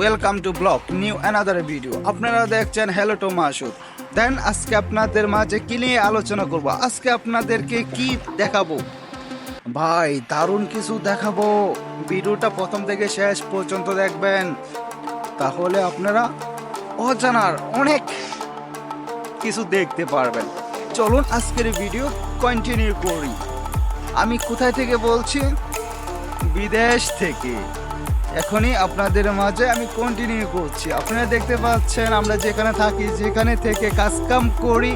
Welcome to blog new another video. আপনারা দেখছেন hello two Masud. দেন আজকে আপনাদের মাঝে কি নিয়ে আলোচনা করব, আজকে আপনাদেরকে কি দেখাবো ভাই, দারুণ কিছু দেখাবো। ভিডিওটা প্রথম থেকে শেষ পর্যন্ত দেখবেন, তাহলে আপনারা অজানার অনেক কিছু দেখতে পারবেন। চলুন আজকের ভিডিও কন্টিনিউ করি। আমি কোথায় থেকে বলছি? বিদেশ থেকে। এখনই আপনাদের মাঝে আমি কন্টিনিউ করছি। আপনারা দেখতে পাচ্ছেন আমরা যেখানে থাকি, যেখানে থেকে কাজকাম করি,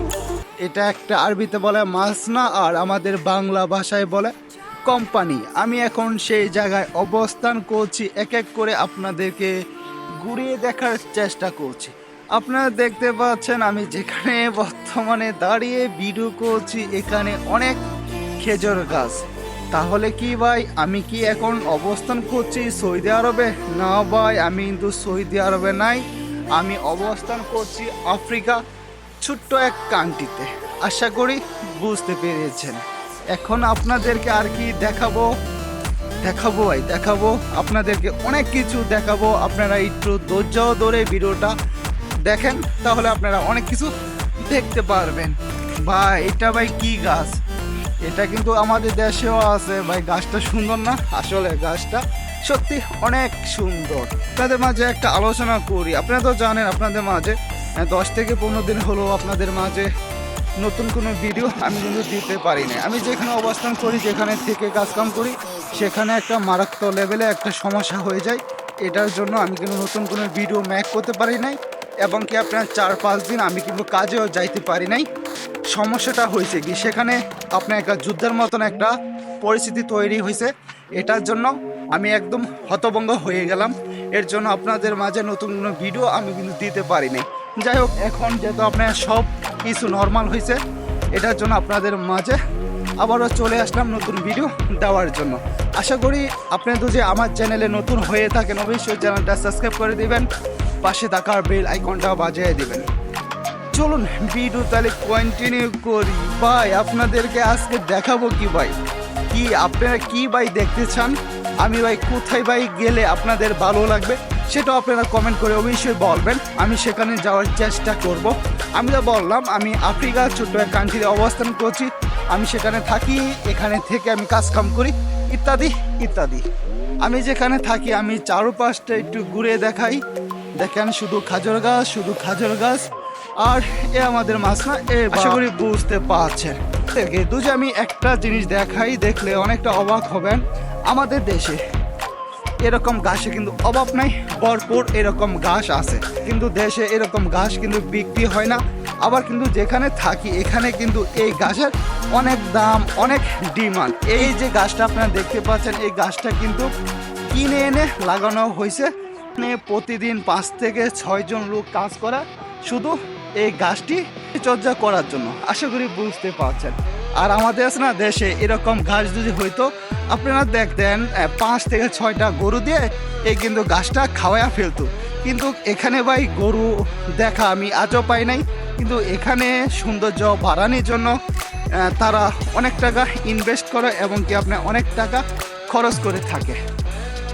এটা একটা আরবিতে বলে মাসনা, আর আমাদের বাংলা ভাষায় বলে কোম্পানি। আমি এখন সেই জায়গায় অবস্থান করছি, এক এক করে আপনাদেরকে ঘুরিয়ে দেখার চেষ্টা করছি। আপনারা দেখতে পাচ্ছেন আমি যেখানে বর্তমানে দাঁড়িয়ে ভিডিও করছি, এখানে অনেক খেজুর গাছ। তাহলে কি ভাই, আমি কি এখন অবস্থান করছি সৌদি আরবে? না ভাই, আমি কিন্তু সৌদি আরবে নাই, আমি অবস্থান করছি আফ্রিকা ছোট্ট এক কান্ট্রিতে। আশা করি বুঝতে পেরেছেন। এখন আপনাদেরকে আর কি দেখাবো ভাই, দেখাবো আপনাদেরকে অনেক কিছু দেখাবো। আপনারা একটু ধৈর্য ধরে ভিডিওটা দেখেন, তাহলে আপনারা অনেক কিছু দেখতে পারবেন। ভাই এটা ভাই কি গাছ? এটা কিন্তু আমাদের দেশেও আছে ভাই। গাছটা সুন্দর না? আসলে গাছটা সত্যি অনেক সুন্দর। আপনাদের মাঝে একটা আলোচনা করি। আপনারা তো জানেন আপনাদের মাঝে 10 থেকে 15 দিন হলো আপনাদের মাঝে নতুন কোনো ভিডিও আমি কিন্তু দিতে পারি না। আমি যেখানে অবস্থান করি, যেখানে থেকে কাজকাম করি, সেখানে একটা মারাত্মক লেভেলে একটা সমস্যা হয়ে যায়। এটার জন্য আমি কিন্তু নতুন কোনো ভিডিও মেক করতে পারি নাই, এবং কি আপনার 4-5 দিন আমি কিন্তু কাজেও যাইতে পারি নাই। সমস্যাটা হয়েছে কি, সেখানে আপনার একটা যুদ্ধের মতন একটা পরিস্থিতি তৈরি হয়েছে। এটার জন্য আমি একদম হতভম্ব হয়ে গেলাম। এর জন্য আপনাদের মাঝে নতুন কোনো ভিডিও আমি কিন্তু দিতে পারি নাই। যাই হোক, এখন যেহেতু আপনার সব কিছু নর্মাল হয়েছে, এটার জন্য আপনাদের মাঝে আবারও চলে আসলাম নতুন ভিডিও দেওয়ার জন্য। আশা করি আপনারা যদি আমার চ্যানেলে নতুন হয়ে থাকেন, অবশ্যই চ্যানেলটা সাবস্ক্রাইব করে দিবেন, পাশে থাকার বেল আইকনটা বাজিয়ে দিবেন। চলুন ভিডিও তাহলে কন্টিনিউ করি। ভাই আপনাদেরকে আজকে দেখাবো কি ভাই, কি আপনারা কি ভাই দেখতে চান, আমি ভাই কোথায় ভাই গেলে আপনাদের ভালো লাগবে, সেটাও আপনারা কমেন্ট করে অবশ্যই বলবেন। আমি সেখানে যাওয়ার চেষ্টা করব। আমি তো বললাম আমি আফ্রিকার ছোট্ট এক কান্ট্রিতে অবস্থান করছি, আমি সেখানে থাকি, এখানে থেকে আমি কাজকাম করি ইত্যাদি ইত্যাদি। আমি যেখানে থাকি আমি চারপাশটা একটু ঘুরে দেখাই। দেখেন শুধু খাজুর গাছ, শুধু খাজুর গাছ। আর এ আমাদের মাছ না, আশা করি বুঝতে পারছেন। দুজে আমি একটা জিনিস দেখাই, দেখলে অনেকটা অবাক হবেন। আমাদের দেশে এরকম গাছে কিন্তু অভাব নাই, ভরপুর এরকম গাছ আছে, কিন্তু দেশে এরকম গাছ কিন্তু বিক্রি হয় না। আবার কিন্তু যেখানে থাকি এখানে কিন্তু এই গাছের অনেক দাম, অনেক ডিমান্ড। এই যে গাছটা আপনারা দেখতে পাচ্ছেন, এই গাছটা কিন্তু কিনে এনে লাগানো হয়েছে। প্রতিদিন 5 থেকে 6 জন লোক কাজ করা শুধু এই গাছটি চর্চা করার জন্য। আশা করি বুঝতে পারছেন। আর আমাদের না দেশে এরকম গাছ যদি হইতো, আপনারা দেখতেন 5 থেকে 6টা গরু দিয়ে এই কিন্তু গাছটা খাওয়ায়া ফেলতো। কিন্তু এখানে ভাই গরু দেখা আমি আজও পাই নাই। কিন্তু এখানে সৌন্দর্য বাড়ানোর জন্য তারা অনেক টাকা ইনভেস্ট করে, এবং কি আপনার অনেক টাকা খরচ করে থাকে।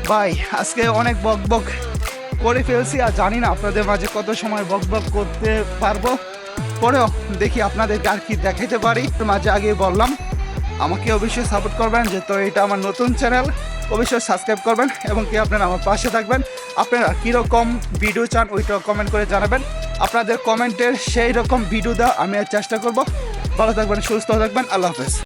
ভাই আজকে অনেক বকবক করে ফেলছি, আর জানি না আপনাদের মাঝে কত সময় বকবক করতে পারবো। পরেও দেখি আপনাদেরকে আর কি দেখাইতে পারি। মাঝে আগে বললাম আমাকে অবশ্যই সাপোর্ট করবেন, যেহেতু এটা আমার নতুন চ্যানেল। অবশ্যই সাবস্ক্রাইব করবেন, এবং কি আপনারা আমার পাশে থাকবেন। আপনারা কীরকম ভিডিও চান ওইটা কমেন্ট করে জানাবেন। আপনাদের কমেন্টের সেই রকম ভিডিও দেওয়া আমি আর চেষ্টা করব। ভালো থাকবেন, সুস্থ থাকবেন। আল্লাহ হাফেজ।